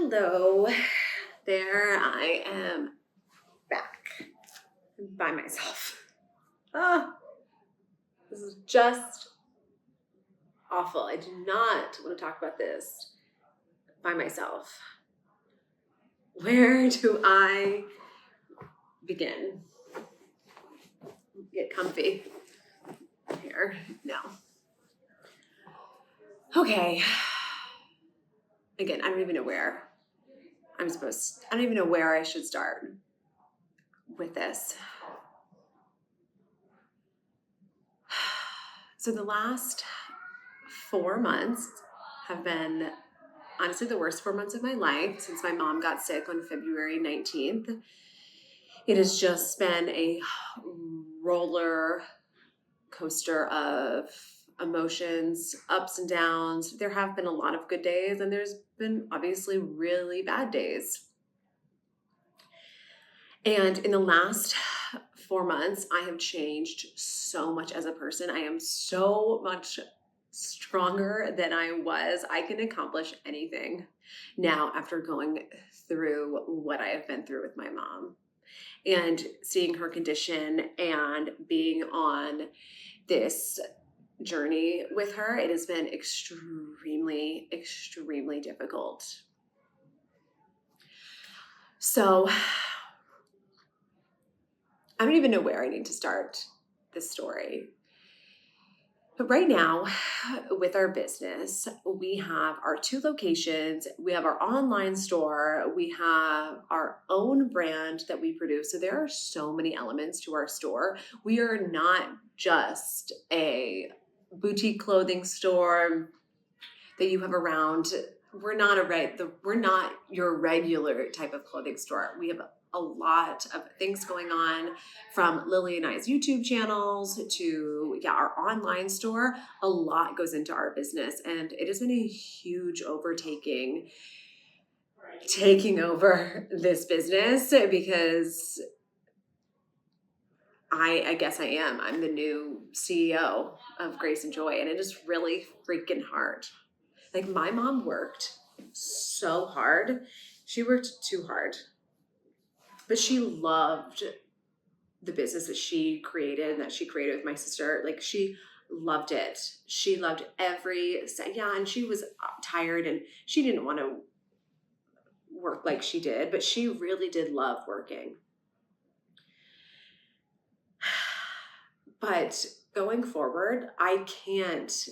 Hello, there I am back by myself. Oh, this is just awful. I do not want to talk about this by myself. Where do I begin? Get comfy here. No. Okay. Again, I don't even know where I don't even know where I should start with this. So the last 4 months have been honestly the worst 4 months of my life since my mom got sick on February 19th. It has just been a roller coaster of emotions, ups and downs. There have been a lot of good days, and there's been obviously really bad days. And in the last 4 months, I have changed so much as a person. I am so much stronger than I was. I can accomplish anything now after going through what I have been through with my mom and seeing her condition and being on this journey with her. It has been extremely, extremely difficult. So I don't even know where I need to start this story. But right now, with our business, we have our 2 locations, we have our online store, we have our own brand that we produce. So there are so many elements to our store. We are not just a boutique clothing store that you have around. We're not your regular type of clothing store. We have a lot of things going on, from Lily and I's YouTube channels to our online store. A lot goes into our business, and it has been a huge overtaking, taking over this business, because I guess I am. I'm the new CEO of Grace and Joy, and it is really freaking hard. Like, my mom worked so hard. She worked too hard. But she loved the business that she created and that she created with my sister. Like, she loved it. She loved and she was tired and she didn't want to work like she did, but she really did love working. But going forward, I can't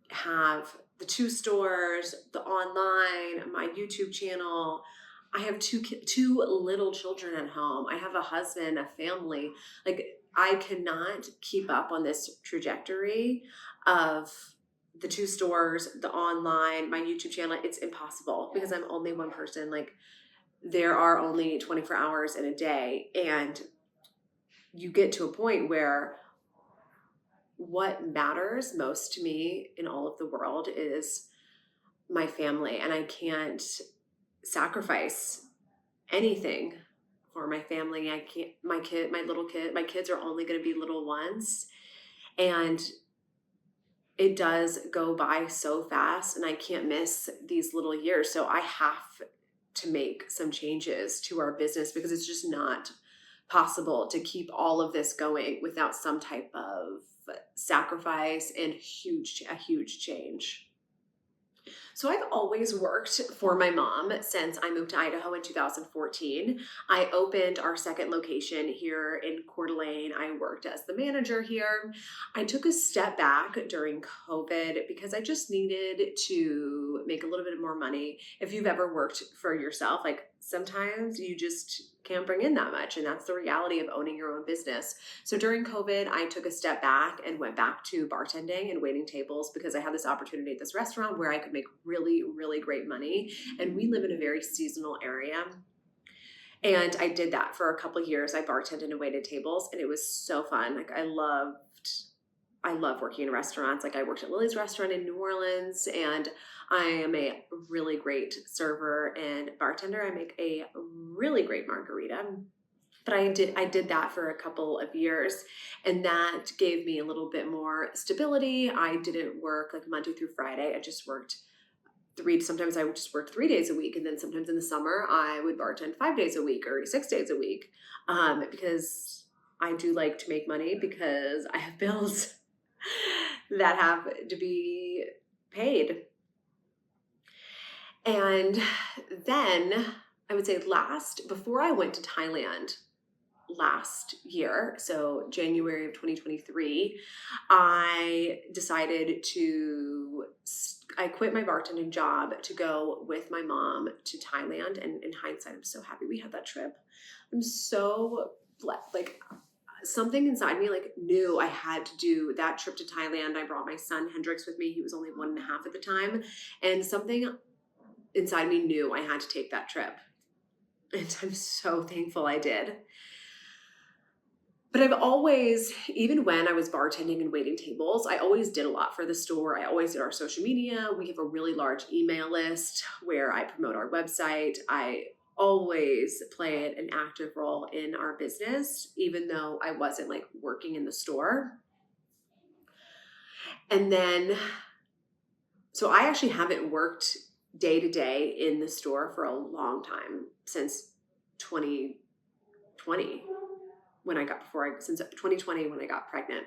have the 2 stores, the online, my YouTube channel. I have two little children at home. I have a husband, a family. Like, I cannot keep up on this trajectory of the 2 stores, the online, my YouTube channel. It's impossible because I'm only one person. Like, there are only 24 hours in a day, and you get to a point where what matters most to me in all of the world is my family, and I can't sacrifice anything for my family. I can't, my kids are only going to be little ones, and it does go by so fast, and I can't miss these little years. So I have to make some changes to our business because it's just not possible to keep all of this going without some type of sacrifice and a huge change. So I've always worked for my mom since I moved to Idaho in 2014. I opened our 2nd location here in Coeur d'Alene. I worked as the manager here. I took a step back during COVID because I just needed to make a little bit more money. If you've ever worked for yourself, like, sometimes you just can't bring in that much, and that's the reality of owning your own business. So during COVID, I took a step back and went back to bartending and waiting tables because I had this opportunity at this restaurant where I could make really, really great money. And we live in a very seasonal area. And I did that for a couple of years. I bartended and waited tables, and it was so fun. Like, I love working in restaurants. Like, I worked at Lily's restaurant in New Orleans, and I am a really great server and bartender. I make a really great margarita. But I did that for a couple of years, and that gave me a little bit more stability. I didn't work like Monday through Friday. I just worked sometimes I would just work 3 days a week. And then sometimes in the summer, I would bartend 5 days a week or 6 days a week, because I do like to make money because I have bills that have to be paid. And then I would say before I went to Thailand last year, so January of 2023, I decided I quit my bartending job to go with my mom to Thailand. And in hindsight, I'm so happy we had that trip. I'm so like, something inside me like knew I had to do that trip to Thailand. I brought my son Hendrix with me. He was only 1.5 at the time. And something inside me knew I had to take that trip. And I'm so thankful I did. But I've always, even when I was bartending and waiting tables, I always did a lot for the store. I always did our social media. We have a really large email list where I promote our website. I always played an active role in our business, even though I wasn't like working in the store. And then, so I actually haven't worked day to day in the store for a long time, since 2020. Since 2020 when I got pregnant.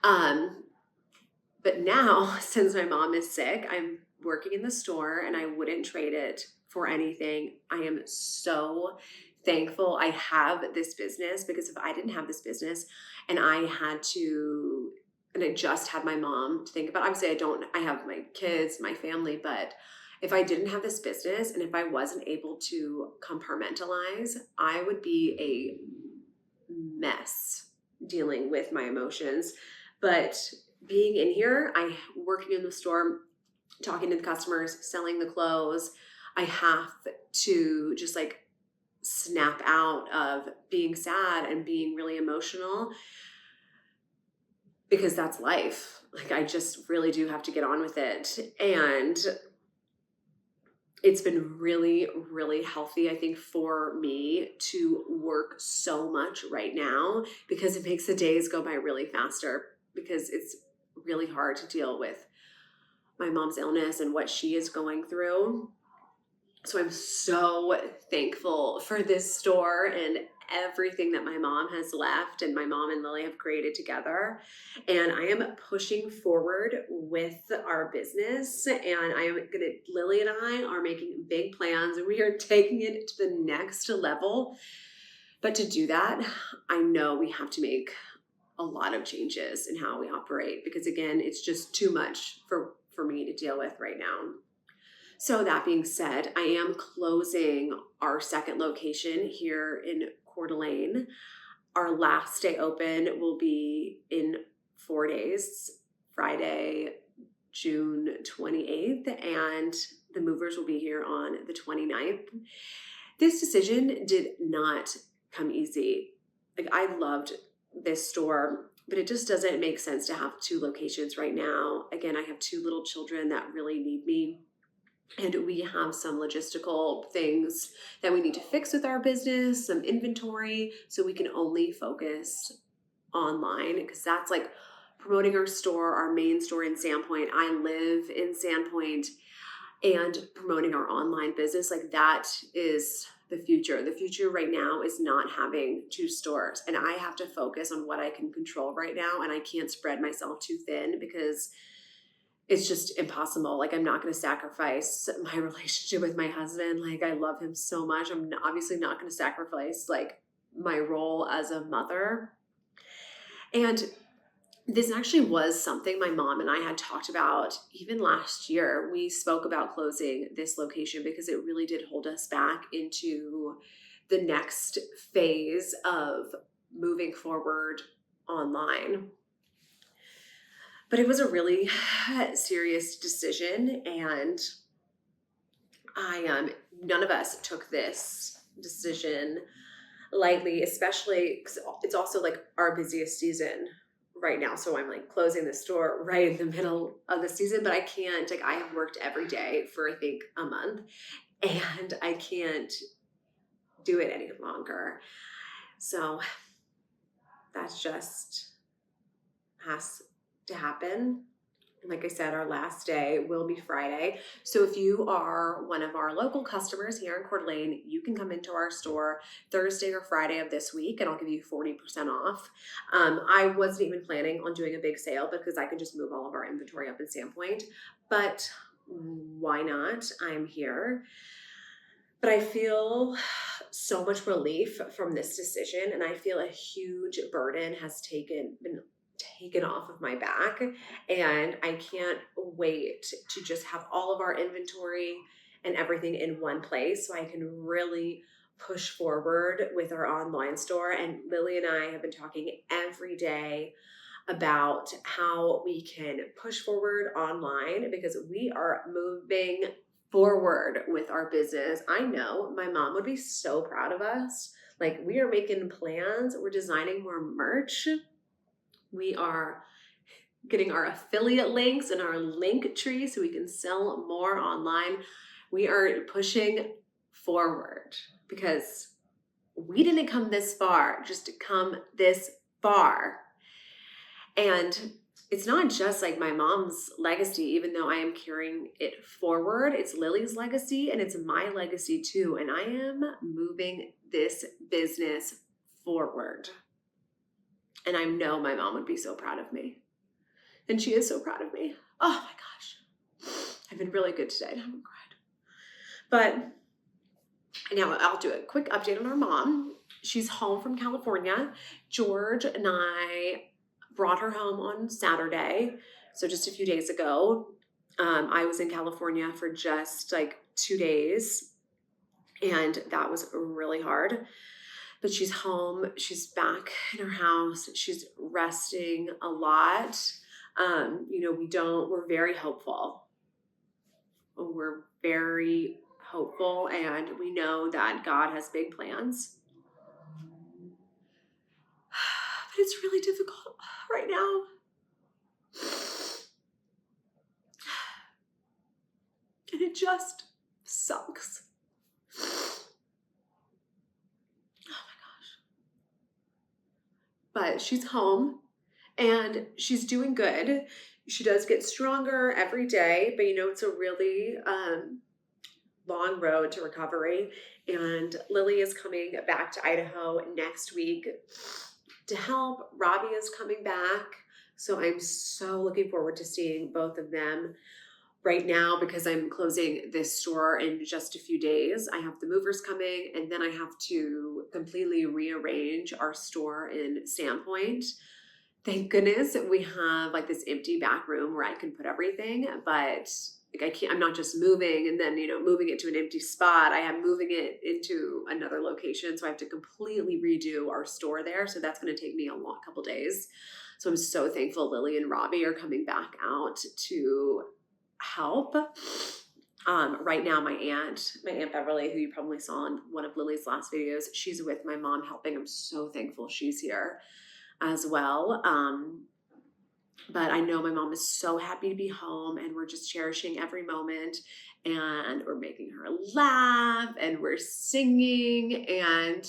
But now, since my mom is sick, I'm working in the store and I wouldn't trade it for anything. I am so thankful I have this business, because if I didn't have this business and I just had my mom to think about, obviously I have my kids, my family, but if I didn't have this business and if I wasn't able to compartmentalize, I would be a mess dealing with my emotions. But being in here, working in the store, talking to the customers, selling the clothes, I have to just like snap out of being sad and being really emotional, because that's life. Like, I just really do have to get on with it. And it's been really, really healthy, I think, for me to work so much right now, because it makes the days go by really faster, because it's really hard to deal with my mom's illness and what she is going through. So I'm so thankful for this store and everything that my mom has left and my mom and Lily have created together. And I am pushing forward with our business, and Lily and I are making big plans, and we are taking it to the next level. But to do that, I know we have to make a lot of changes in how we operate, because again, it's just too much for me to deal with right now. So that being said, I am closing our second location here in Coeur d'Alene. Our last day open will be in 4 days, Friday, June 28th, and the movers will be here on the 29th. This decision did not come easy. Like, I loved this store, but it just doesn't make sense to have 2 locations right now. Again, I have 2 little children that really need me. And we have some logistical things that we need to fix with our business, some inventory, so we can only focus online, because that's like promoting our store, our main store in Sandpoint. I live in Sandpoint, and promoting our online business, like that is the future. The future right now is not having 2 stores, and I have to focus on what I can control right now, and I can't spread myself too thin, because it's just impossible. Like, I'm not going to sacrifice my relationship with my husband. Like, I love him so much. I'm obviously not going to sacrifice like my role as a mother. And this actually was something my mom and I had talked about even last year. We spoke about closing this location because it really did hold us back into the next phase of moving forward online. But it was a really serious decision, and none of us took this decision lightly, especially because it's also like our busiest season right now. So I'm like closing the store right in the middle of the season, but I can't, like, I have worked every day for I think a month, and I can't do it any longer. So that's just has to happen. Like I said, our last day will be Friday. So if you are one of our local customers here in Coeur d'Alene, you can come into our store Thursday or Friday of this week and I'll give you 40% off. I wasn't even planning on doing a big sale because I could just move all of our inventory up in Sandpoint, but why not? I'm here. But I feel so much relief from this decision, and I feel a huge burden has been taken off of my back, and I can't wait to just have all of our inventory and everything in one place so I can really push forward with our online store. And Lily and I have been talking every day about how we can push forward online because we are moving forward with our business. I know my mom would be so proud of us. Like, we are making plans, we're designing more merch, we are getting our affiliate links and our link tree so we can sell more online. We are pushing forward because we didn't come this far just to come this far. And it's not just like my mom's legacy, even though I am carrying it forward. It's Lily's legacy and it's my legacy too. And I am moving this business forward. And I know my mom would be so proud of me. And she is so proud of me. Oh my gosh. I've been really good today. I haven't cried. But now I'll do a quick update on our mom. She's home from California. George and I brought her home on Saturday. So just a few days ago. I was in California for just like 2 days. And that was really hard. But she's home. She's back in her house. She's resting a lot. We're very hopeful. We're very hopeful, and we know that God has big plans. But it's really difficult right now. And it just sucks. Oh my gosh. But she's home and she's doing good. She does get stronger every day, but it's a really long road to recovery. And Lily is coming back to Idaho next week to help. Robbie is coming back. So I'm so looking forward to seeing both of them. Right now, because I'm closing this store in just a few days, I have the movers coming, and then I have to completely rearrange our store in Sandpoint. Thank goodness we have like this empty back room where I can put everything, but I'm not just moving and then, moving it to an empty spot. I am moving it into another location. So I have to completely redo our store there. So that's going to take me a couple days. So I'm so thankful Lily and Robbie are coming back out to help. Right now, my aunt Beverly, who you probably saw in one of Lily's last videos, she's with my mom helping. I'm so thankful she's here as well. But I know my mom is so happy to be home, and we're just cherishing every moment, and we're making her laugh, and we're singing and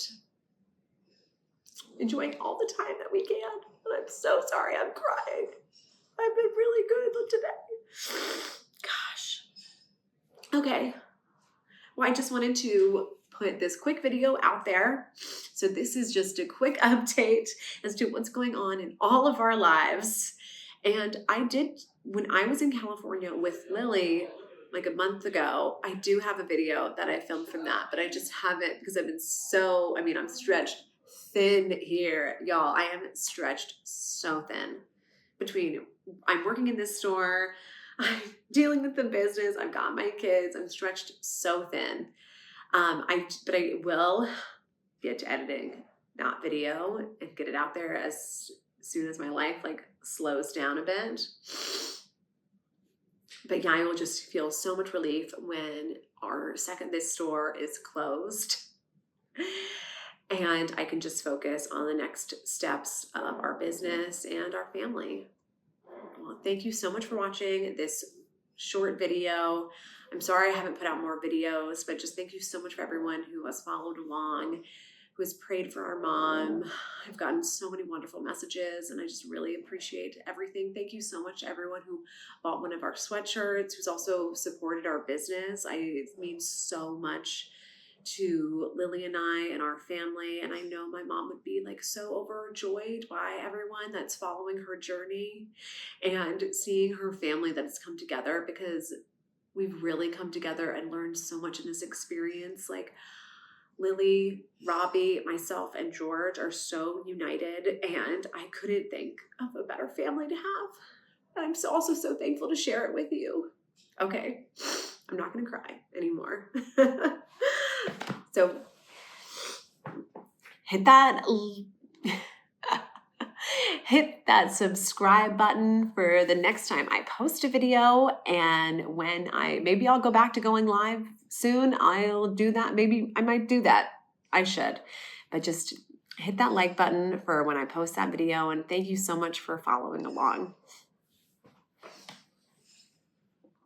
enjoying all the time that we can. And I'm so sorry I'm crying. I've been really good today. Gosh. Okay. Well, I just wanted to put this quick video out there. So this is just a quick update as to what's going on in all of our lives. And when I was in California with Lily, like a month ago, I do have a video that I filmed from that, but I just haven't because I'm stretched thin here, y'all. I am stretched so thin between I'm working in this store, I'm dealing with the business, I've got my kids, I'm stretched so thin. But I will get to editing that video and get it out there as soon as my life slows down a bit. But yeah, I will just feel so much relief when this store is closed. And I can just focus on the next steps of our business and our family. Well, thank you so much for watching this short video. I'm sorry I haven't put out more videos, but just thank you so much for everyone who has followed along. who has prayed for our mom. I've gotten so many wonderful messages, and I just really appreciate everything. Thank you so much to everyone who bought one of our sweatshirts, who's also supported our business. It means so much to Lily and I and our family. And I know my mom would be like so overjoyed by everyone that's following her journey and seeing her family that has come together, because we've really come together and learned so much in this experience. Like Lily, Robbie, myself, and George are so united, and I couldn't think of a better family to have. And I'm also so thankful to share it with you. Okay, I'm not going to cry anymore. So hit that subscribe button for the next time I post a video. And when maybe I'll go back to going live soon, I'll do that. Maybe I might do that. I should. But just hit that like button for when I post that video. And thank you so much for following along.